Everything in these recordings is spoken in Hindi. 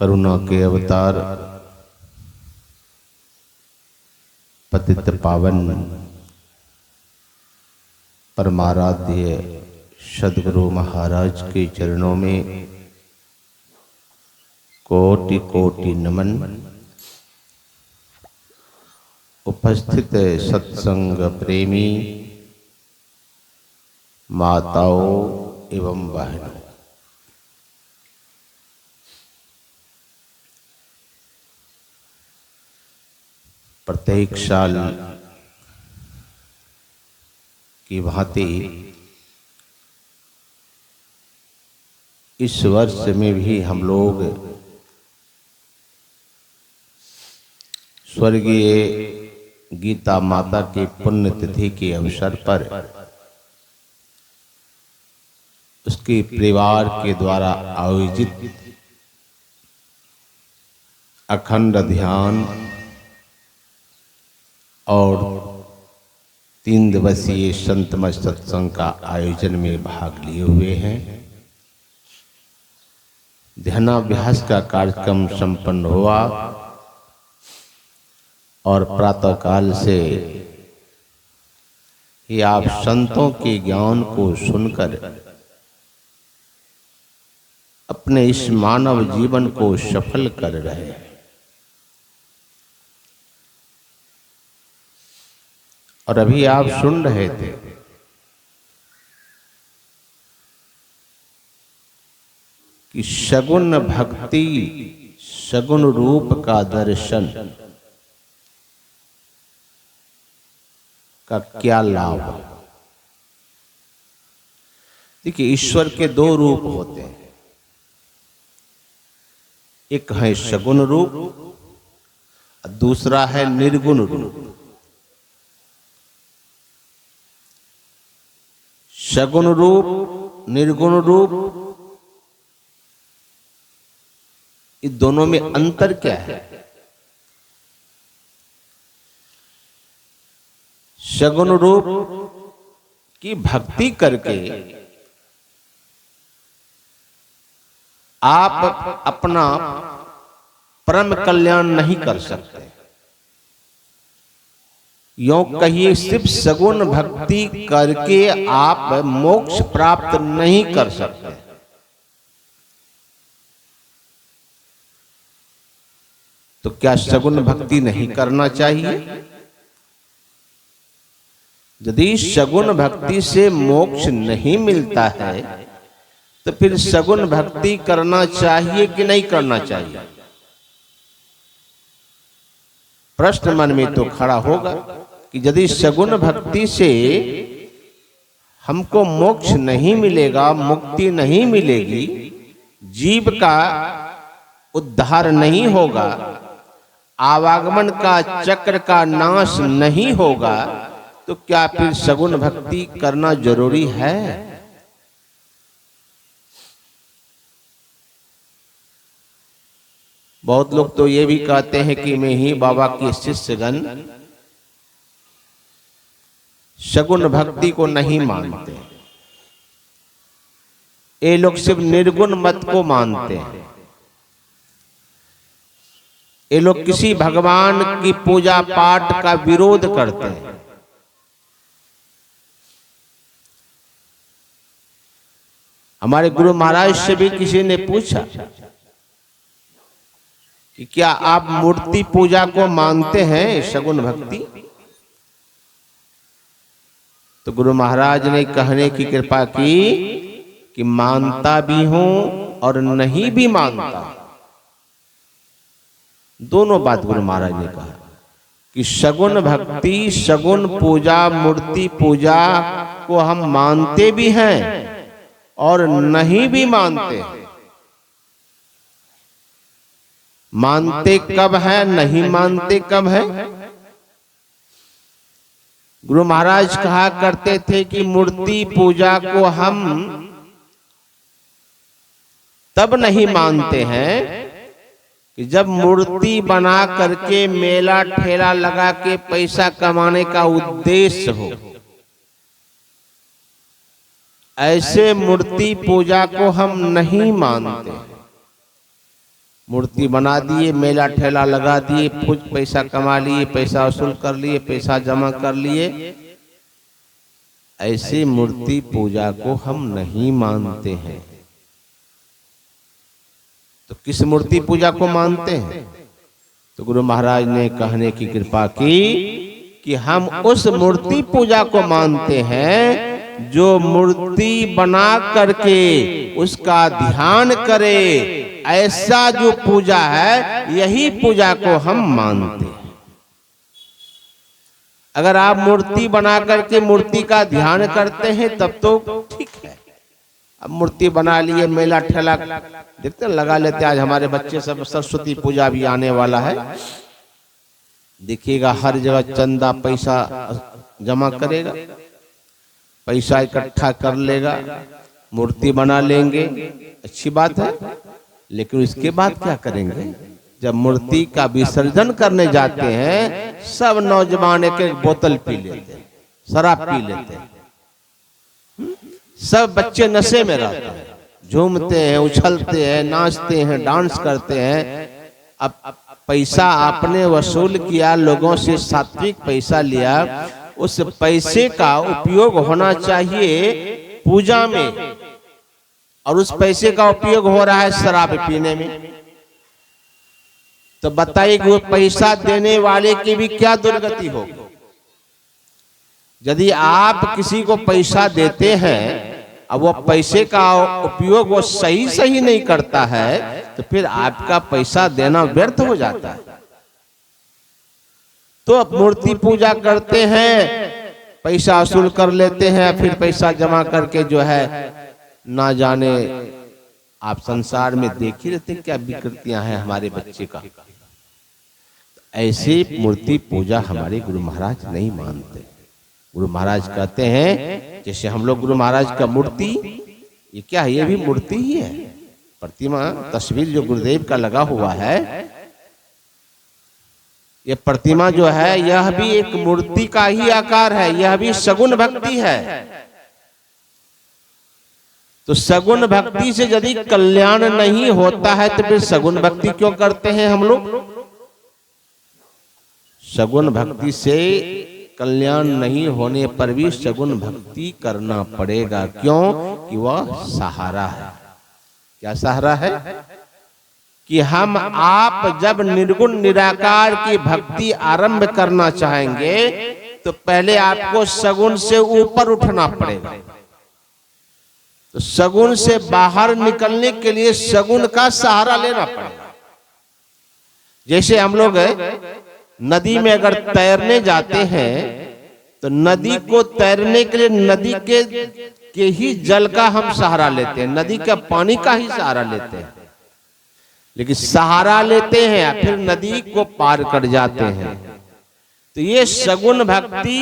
करुणा के अवतार पतित पावन परमाराध्य सद्गुरु महाराज के चरणों में कोटि कोटि नमन। उपस्थित सत्संग प्रेमी माताओं एवं बहनों, प्रत्येक साल की भांति इस वर्ष में भी हम लोग स्वर्गीय गीता माता की पुण्यतिथि के अवसर पर उसके परिवार के द्वारा आयोजित अखंड ध्यान और 3 दिवसीय संतमय सत्संग का आयोजन में भाग लिए हुए हैं। ध्यानाभ्यास का कार्यक्रम संपन्न हुआ और प्रातः काल से ही आप संतों के ज्ञान को सुनकर अपने इस मानव जीवन को सफल कर रहे हैं। और अभी आप सुन रहे थे कि सगुण भक्ति सगुण रूप का दर्शन का क्या लाभ है। देखिए, ईश्वर के 2 रूप होते हैं, एक है सगुण रूप, दूसरा है निर्गुण रूप। सगुण रूप, निर्गुण रूप, इस दोनों में अंतर क्या है? सगुण रूप की भक्ति करके आप अपना परम कल्याण नहीं कर सकते। यों कहिए, सिर्फ सगुण भक्ति करके आप मोक्ष प्राप्त नहीं कर सकते। तो क्या सगुण भक्ति नहीं करना चाहिए? यदि सगुण भक्ति से मोक्ष नहीं मिलता है तो फिर सगुण भक्ति करना चाहिए कि नहीं करना चाहिए? प्रश्न मन में तो खड़ा होगा कि यदि सगुण भक्ति से हमको मोक्ष नहीं मिलेगा, मुक्ति नहीं मिलेगी, जीव का उद्धार नहीं होगा, आवागमन का चक्र का नाश नहीं होगा, तो क्या फिर सगुण भक्ति करना जरूरी है? बहुत लोग तो ये भी कहते हैं कि मैं ही बाबा के शिष्यगण सगुण भक्ति को नहीं मानते, ये लोग सिर्फ निर्गुण मत को मानते हैं। ये लोग किसी भगवान की पूजा पाठ का विरोध करते हैं। हमारे गुरु महाराज से भी किसी ने पूछा कि क्या आप मूर्ति पूजा को मानते हैं सगुण भक्ति? तो गुरु महाराज ने कहने की कृपा की कि मानता भी हूं और नहीं भी मानता। दोनों बात गुरु महाराज ने कहा कि सगुण भक्ति, सगुण पूजा, मूर्ति पूजा को हम मानते भी हैं और नहीं भी मानते हैं। मानते कब है, नहीं मानते कब है? गुरु महाराज कहा करते थे कि मूर्ति पूजा को हम तब नहीं मानते हैं कि जब मूर्ति बना करके मेला ठेला लगा के पैसा कमाने का उद्देश्य हो। ऐसे मूर्ति पूजा को हम नहीं मानते। मूर्ति बना दिए, मेला ठेला लगा दिए, कुछ पैसा कमा लिए, पैसा वसूल कर लिए, पैसा जमा कर लिए। ऐसी मूर्ति पूजा को हम नहीं मानते हैं। तो किस मूर्ति पूजा को मानते हैं? तो गुरु महाराज ने कहने की कृपा की कि हम उस मूर्ति पूजा को मानते हैं जो मूर्ति बना करके उसका ध्यान करे, ऐसा जो पूजा है यही पूजा को हम मानते हैं। अगर आप मूर्ति बना करके मूर्ति का ध्यान करते हैं तब तो ठीक है। अब मूर्ति बना लिए, मेला ठेला देखते लगा लेते। आज हमारे बच्चे सब, सरस्वती पूजा भी आने वाला है, देखिएगा हर जगह चंदा पैसा जमा करेगा, पैसा इकट्ठा कर लेगा, मूर्ति बना लेंगे, अच्छी बात है। लेकिन इसके बाद क्या करेंगे? जब मूर्ति का विसर्जन करने जाते हैं, सब नौजवान एक एक बोतल पी लेते हैं, शराब पी लेते हैं, सब बच्चे नशे में रहते हैं, झूमते हैं, उछलते हैं, नाचते हैं, डांस करते हैं। अब पैसा आपने वसूल किया, लोगों से सात्विक पैसा लिया, उस पैसे का उपयोग होना चाहिए पूजा में, और उस पैसे का उपयोग हो रहा है शराब पीने में। तो बताइए कि वो पैसा देने वाले की भी क्या दुर्गति होगी। यदि आप किसी को पैसा देते हैं, अब वो पैसे का उपयोग वो सही नहीं करता है, तो फिर आपका पैसा देना व्यर्थ हो जाता है। तो अब मूर्ति पूजा करते हैं, पैसा वसूल कर लेते हैं, फिर पैसा जमा करके जो है ना जाने आप संसार में देख ही रहते क्या विकृतियां हैं हमारे बच्चे का। ऐसे मूर्ति पूजा हमारे गुरु महाराज नहीं मानते। गुरु महाराज कहते हैं, जैसे हम लोग गुरु महाराज का मूर्ति, ये क्या है? ये भी मूर्ति ही है। प्रतिमा, तस्वीर जो गुरुदेव का लगा हुआ है, ये प्रतिमा जो है यह भी एक मूर्ति का ही आकार है, यह भी सगुण भक्ति है। तो सगुण भक्ति से यदि कल्याण नहीं होता है तो फिर सगुण भक्ति क्यों करते हैं हम लोग? सगुण भक्ति से कल्याण नहीं होने पर भी सगुण भक्ति करना पड़ेगा। क्यों? कि वह सहारा है। क्या सहारा है? कि हम आप जब निर्गुण निराकार की भक्ति आरंभ करना चाहेंगे तो पहले आपको सगुण से ऊपर उठना पड़ेगा। तो सगुण से बाहर निकलने के लिए सगुण का सहारा लेना पड़ेगा। जैसे हम लोग नदी में अगर तैरने जाते हैं तो नदी को तैरने के लिए नदी के ही जल का हम सहारा लेते हैं, नदी का पानी का ही सहारा लेते हैं। लेकिन सहारा लेते हैं फिर नदी को पार कर जाते हैं। तो ये सगुण भक्ति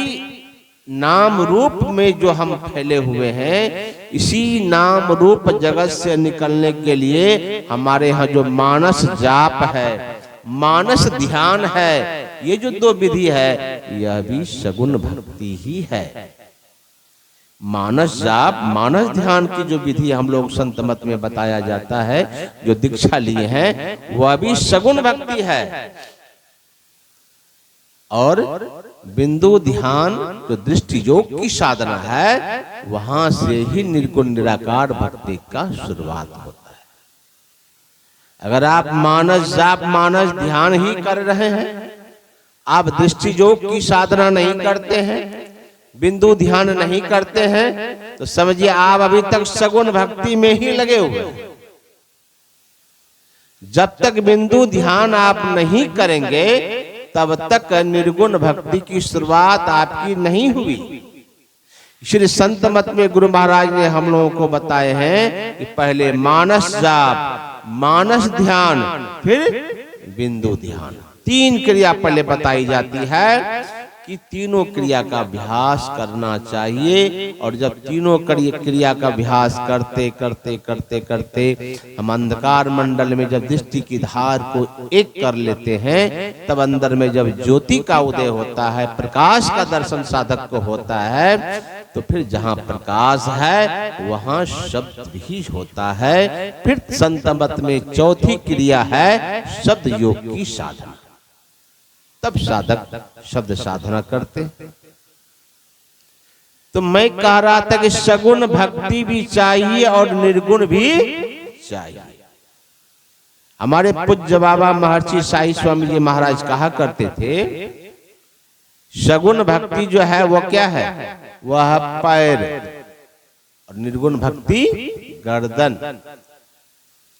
नाम रूप में जो हम फैले हुए हैं, इसी नाम रूप जगत से निकलने के लिए हमारे यहाँ जो मानस जाप है, मानस ध्यान है, ये जो दो विधि है यह भी सगुण भक्ति ही है। मानस जाप, मानस ध्यान की जो विधि हम लोग संत मत में बताया जाता है, जो दीक्षा लिए हैं, वह भी सगुण भक्ति है। और बिंदु ध्यान जो दृष्टि योग की साधना है, वहां से ही निर्गुण निराकार भक्ति का शुरुआत होता है। अगर आप मानस जाप, मानस ध्यान ही कर रहे हैं, आप दृष्टि योग की साधना नहीं करते हैं, बिंदु ध्यान नहीं करते हैं, तो समझिए आप अभी तक सगुण भक्ति में ही लगे हुए हैं। जब तक बिंदु ध्यान आप नहीं करेंगे तब तक निर्गुण भक्ति की शुरुआत आपकी नहीं हुई। श्री संत मत में गुरु महाराज ने हम लोगों को बताए हैं कि पहले मानस जाप, मानस ध्यान, फिर बिंदु ध्यान, तीन क्रिया पहले बताई जाती है कि तीनों क्रिया का अभ्यास करना चाहिए। और जब तीनों क्रिया का अभ्यास करते करते करते करते हम अंधकार मंडल में जब दृष्टि की धार को एक कर लेते हैं, तब अंदर में जब ज्योति का उदय होता है, प्रकाश का दर्शन साधक को होता है, तो फिर जहां प्रकाश है वहां शब्द भी होता है। फिर संत मत में चौथी क्रिया है शब्द योग की साधना। तब साधक शब्द साधना करते। तो मैं कह रहा था कि सगुण भक्ति भी चाहिए और निर्गुण भी चाहिए। हमारे पूज्य बाबा महर्षि साई स्वामी जी महाराज कहा करते थे, सगुण भक्ति जो है वो क्या है, वह पैर, और निर्गुण भक्ति गर्दन।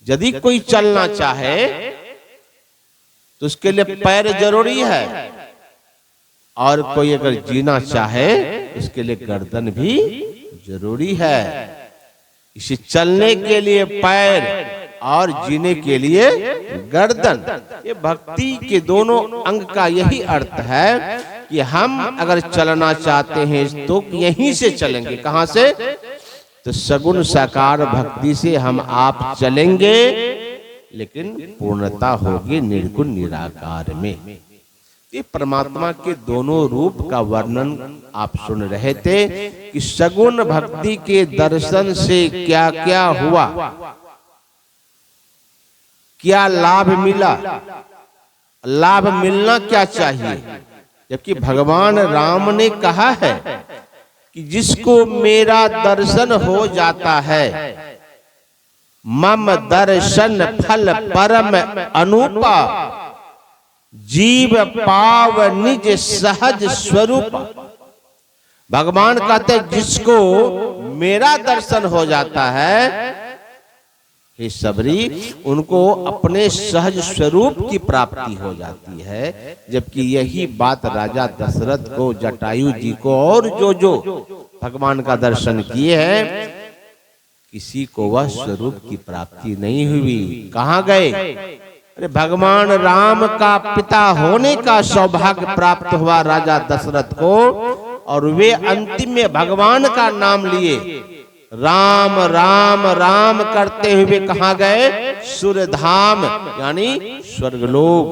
यदि कोई चलना चाहे तो उसके लिए पैर जरूरी है, और कोई अगर जीना चाहे उसके लिए गर्दन भी जरूरी है। इसे चलने के लिए पैर और जीने के लिए गर्दन। ये भक्ति के दोनों अंग का यही अर्थ है कि हम अगर चलना चाहते हैं तो यहीं से चलेंगे। कहां से? तो सगुण साकार भक्ति से हम आप चलेंगे, लेकिन पूर्णता होगी निर्गुण निराकार में। ये परमात्मा के दोनों रूप का वर्णन आप सुन रहे थे कि सगुण भक्ति के दर्शन से क्या क्या हुआ, क्या लाभ मिला, लाभ मिलना क्या चाहिए। जबकि भगवान राम ने कहा है कि जिसको मेरा दर्शन हो जाता है, मम दर्शन फल परम अनुपा, जीव पाव निज सहज स्वरूप। भगवान कहते जिसको मेरा दर्शन हो जाता है, हे सबरी, उनको अपने सहज स्वरूप की प्राप्ति हो जाती है। जबकि यही बात राजा दशरथ को, जटायु जी को और जो भगवान का दर्शन किए हैं, किसी को वह स्वरूप की प्राप्ति नहीं हुई। कहां गए? अरे भगवान राम का पिता होने का सौभाग्य प्राप्त हुआ राजा दशरथ को, और वे अंतिम में भगवान का नाम लिए, राम राम राम करते हुए कहां गए? सूर्यधाम यानी स्वर्गलोक।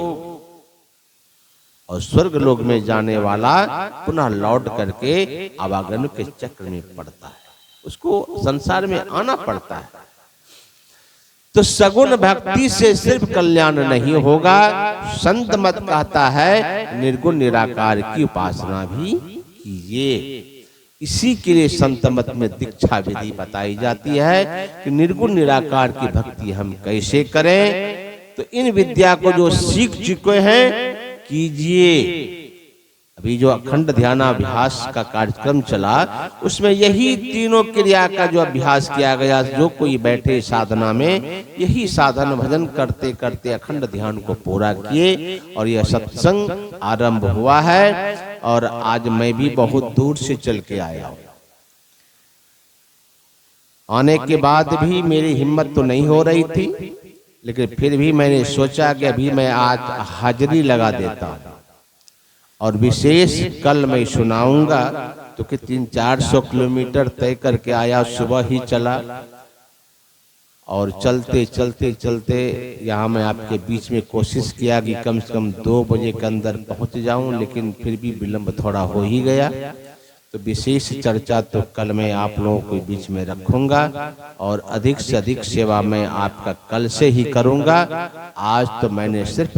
और स्वर्गलोक में जाने वाला पुनः लौट करके आवागमन के चक्र में पड़ता है, उसको संसार में आना पड़ता है। तो सगुण भक्ति से सिर्फ कल्याण नहीं होगा, संत मत कहता है निर्गुण निराकार की उपासना भी कीजिए। इसी के लिए संत मत में दीक्षा विधि बताई जाती है कि निर्गुण निराकार की भक्ति हम कैसे करें। तो इन विद्या को जो सीख चुके हैं कीजिए। अभी जो अखंड ध्यानाभ्यास का कार्यक्रम चला, उसमें यही तीनों क्रिया का जो अभ्यास किया गया। जो कोई बैठे साधना में यही साधन भजन करते करते अखंड ध्यान को पूरा किए, और यह सत्संग आरंभ हुआ है। और आज मैं भी बहुत दूर से चल के आया हूं। आने के बाद भी मेरी हिम्मत तो नहीं हो रही थी, लेकिन फिर भी मैंने सोचा कि अभी मैं आज हाजिरी लगा देता हूं। और विशेष कल मैं सुनाऊंगा। तो कि 300-400 किलोमीटर तय करके आया, सुबह ही चला, और चलते चलते चलते यहाँ मैं आपके बीच में कोशिश किया कि कम से कम 2 बजे के अंदर पहुँच जाऊं, लेकिन फिर भी विलंब थोड़ा हो ही गया। तो विशेष चर्चा तो कल मैं आप लोगों के बीच में रखूंगा, और अधिक से अधिक सेवा मैं आपका कल से ही करूंगा। आज तो मैंने सिर्फ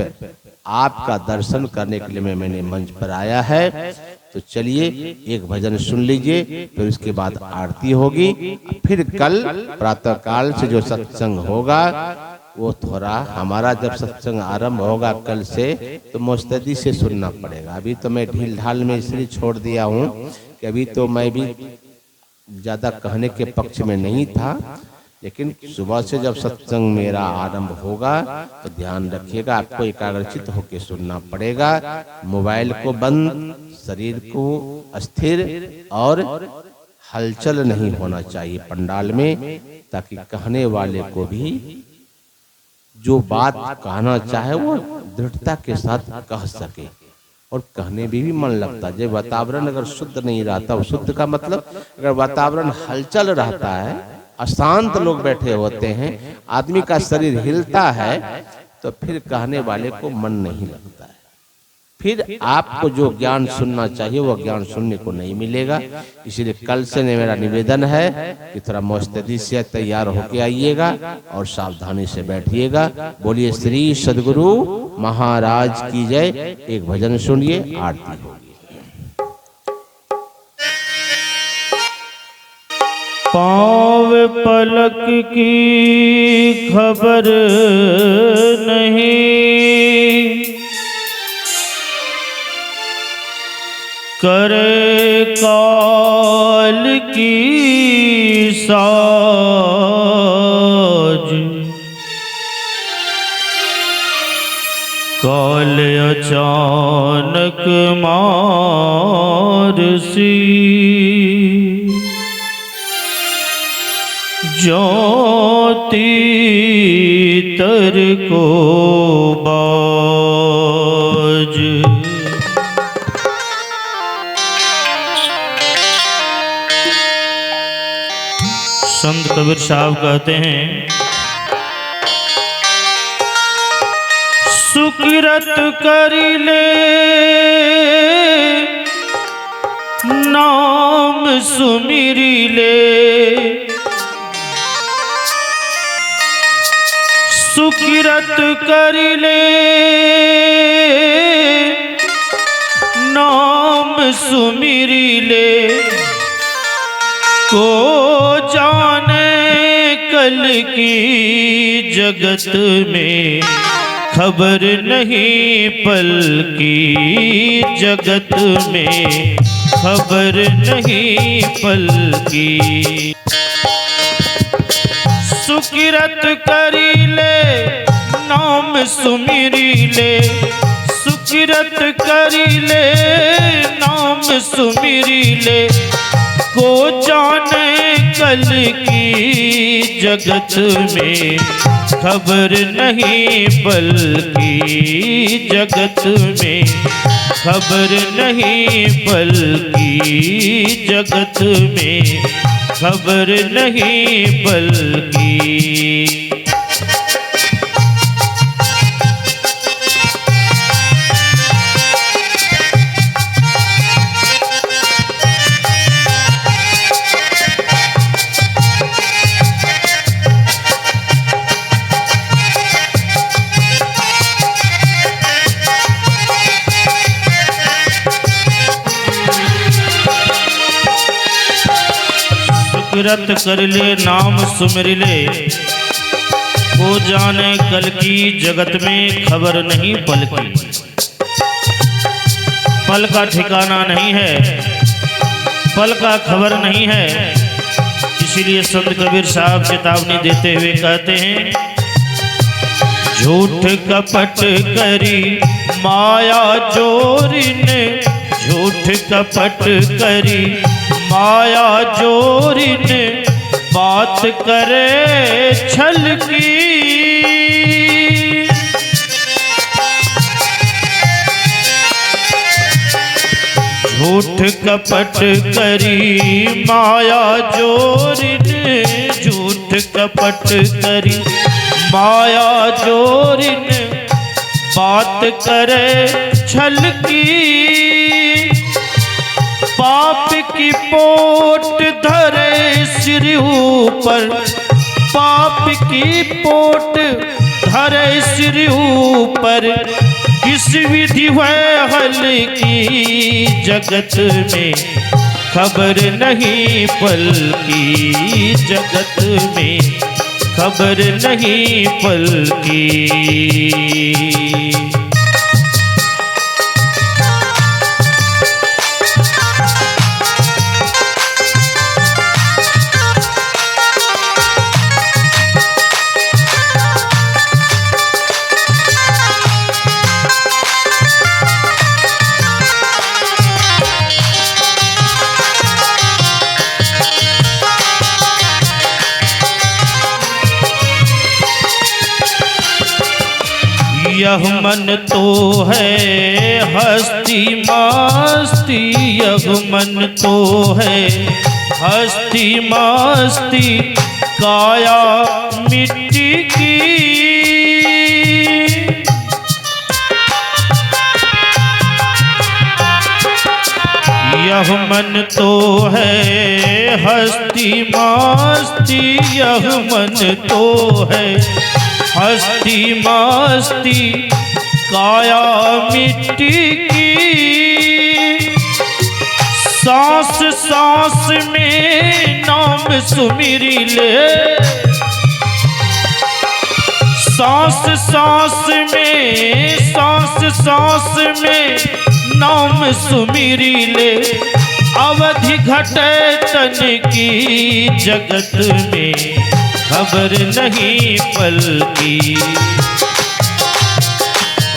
आपका दर्शन करने के लिए मैंने मंच पर आया है। तो चलिए एक भजन सुन लीजिए, फिर उसके बाद आरती होगी। फिर कल प्रातः काल से जो सत्संग होगा वो थोड़ा हमारा, जब सत्संग आरंभ होगा कल से, तो मुस्तैदी से सुनना पड़ेगा। अभी तो मैं ढील ढाल में इसलिए छोड़ दिया हूँ कि अभी तो मैं भी ज्यादा कहने के पक्ष में नहीं था, लेकिन सुबह से जब सत्संग मेरा आरंभ होगा तो ध्यान रखिएगा, आपको एकाग्रचित होकर सुनना पड़ेगा। मोबाइल को बंद, शरीर को अस्थिर, और हलचल नहीं होना चाहिए पंडाल में, ताकि कहने वाले को भी जो बात कहना चाहे वो दृढ़ता के साथ कह सके, और कहने में भी मन लगता है। जब वातावरण अगर शुद्ध नहीं रहता, शुद्ध का मतलब अगर वातावरण हलचल रहता है, अशांत लोग बैठे होते हैं, आदमी का शरीर हिलता है, तो फिर कहने वाले को मन नहीं लगता है। फिर आपको जो ज्ञान सुनना चाहिए वह ज्ञान सुनने को नहीं मिलेगा। इसलिए कल से मेरा निवेदन है कि थोड़ा मुस्तैदी से तैयार होके आइएगा और सावधानी से बैठिएगा। बोलिए श्री सद्गुरु महाराज की जय। एक भजन सुनिए, आरती होगी। पाँव पलक की खबर नहीं, करे काल की साज, काल अचानक मारसी, ज्योति तर को बाज। संत कबीर साहब कहते हैं, सुकिरत कर ले नाम सुमिरी ले, सुकिरत कर ले नाम सुमिरी ले, को जाने कल की जगत में खबर नहीं, पल की जगत में खबर नहीं पल की। सुकिरत करी ले नाम सुमिरी ले, सुकिरत करी ले नाम सुमिरी ले, को जाने कल की जगत में खबर नहीं, पल की जगत में खबर नहीं, पल की जगत में खबर नहीं, पल की। सुकिरत कर ले नाम सुमिर ले, को जाने कल की जगत में खबर नहीं पल की। पल का ठिकाना नहीं है, पल का खबर नहीं है। इसीलिए संत कबीर साहब चेतावनी देते हुए कहते हैं, झूठ कपट करी माया जोरी ने, झूठ कपट करी माया जोरी ने, बात करे छल की। झूठ कपट करी माया जोरी ने, झूठ कपट करी माया जोरी ने, बात करे छल की। पाप की पोट धरे सिर ऊपर, पाप की पोट धरे सिर ऊपर, किस विधि है हल की जगत में खबर नहीं, पल की जगत में खबर नहीं, पल की। यह मन तो है हस्ती मस्ती, यह मन तो है हस्ती मस्ती, काया मिट्टी की। यह मन तो है हस्ती मस्ती, यह मन तो है हस्ती मस्ती, काया मिट्टी की। सांस सांस में नाम सुमिरी ले, सांस सांस में, सांस सांस में नाम सुमिरी ले। अवधि घटे तन की जगत में, खबर नहीं पल की।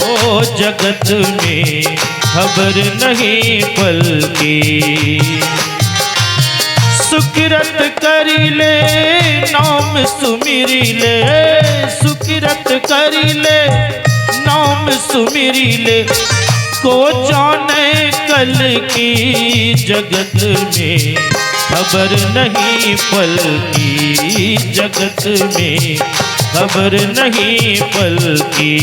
ओ जगत में खबर नहीं पल की। सुकिरत करी ले नाम सुमिरी ले, सुकिरत करी ले नाम सुमिरी ले। को जाने कल की जगत में, खबर नहीं पल की। जगत में खबर नहीं पल की।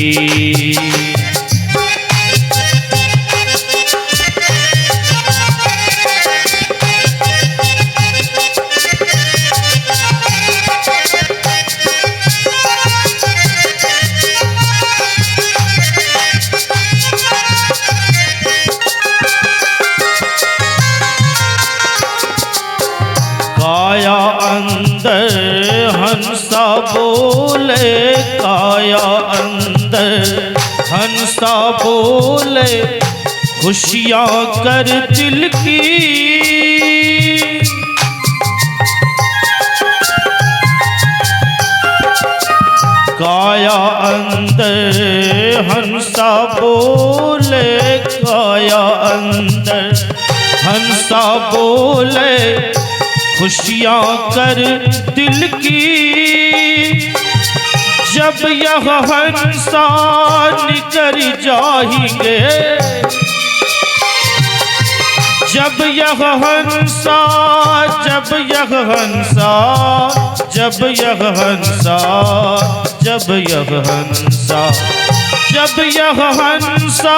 काया अंदर हंसा बोले, काया अंदर हंसा बोले। खुशियाँ कर दिल की, काया अंदर हंसा बोले, काया अंदर हंसा बोले। खुशियाँ कर दिल की। जब यह हंसा निकर जाएंगे, जब यह हंसा, जब यह हंसा, जब यह हंसा, जब यह हंसा, जब यह हंसा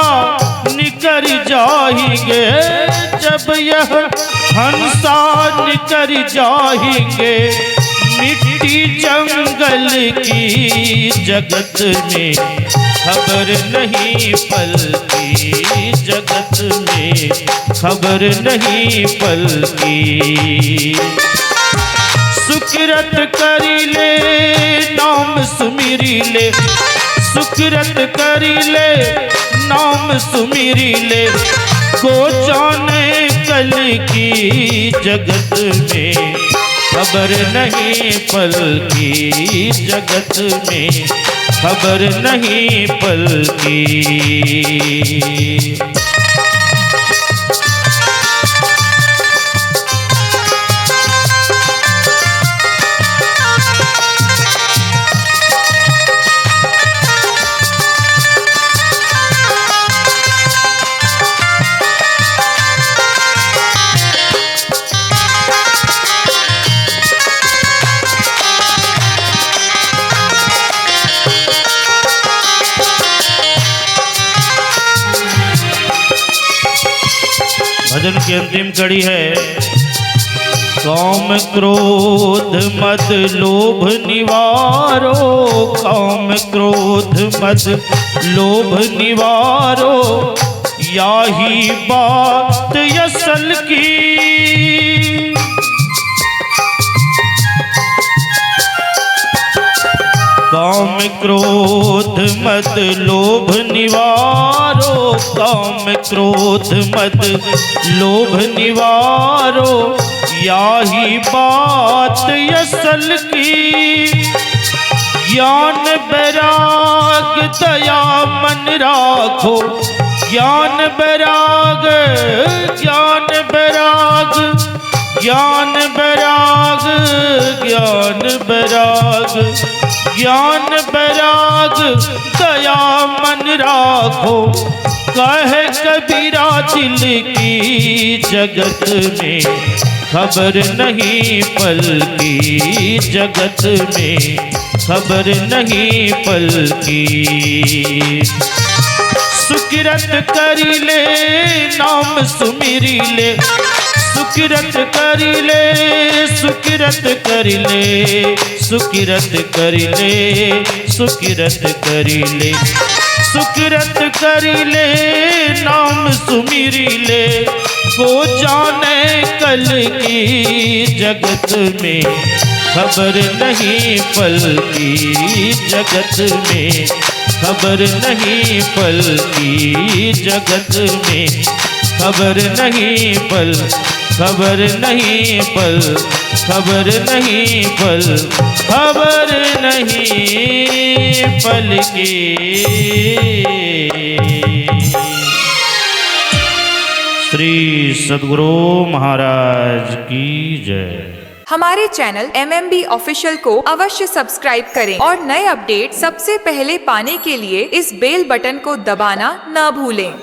निकर जाएंगे, जब यह हंसा निकर जाएंगे। मिट्टी जंगल की जगत में, खबर नहीं पल की। जगत में खबर नहीं पल की। सुकिरत करी ले नाम सुमिरी ले, सुकिरत करी ले नाम सुमिरी ले। को जाने कल की जगत में, खबर नहीं पल की। जगत में खबर नहीं पल की। भजन की अंतिम कड़ी है। काम क्रोध मद लोभ निवारो, काम क्रोध मद लोभ निवारो। याही बात असल की। काम क्रोध मद लोभ निवारो, काम क्रोध मद लोभ निवारो। याही बात असल की। ज्ञान बैराग दया मन राखो, ज्ञान बैराग, ज्ञान बैराग, ज्ञान बैराग, ज्ञान बैराग, ज्ञान बैराग दया मन राखो। कहे कबीरा दिल की जगत में, खबर नहीं पल की। जगत में खबर नहीं पल की। सुख सुकिरत करी ले नाम सुमिरी ले, सुकिरत करी ले, सुकिरत करी ले, सुकिरत करी ले, सुकिरत करी ले, सुकिरत करी ले नाम सुमिरी ले। को जाने कल की जगत में खबर नहीं पल की, जगत में खबर नहीं पल की, जगत में खबर नहीं पल, खबर नहीं पल, खबर नहीं पल, खबर नहीं पल की। श्री सद्गुरु महाराज की जय। हमारे चैनल MMB ऑफिशियल को अवश्य सब्सक्राइब करें और नए अपडेट सबसे पहले पाने के लिए इस बेल बटन को दबाना न भूलें।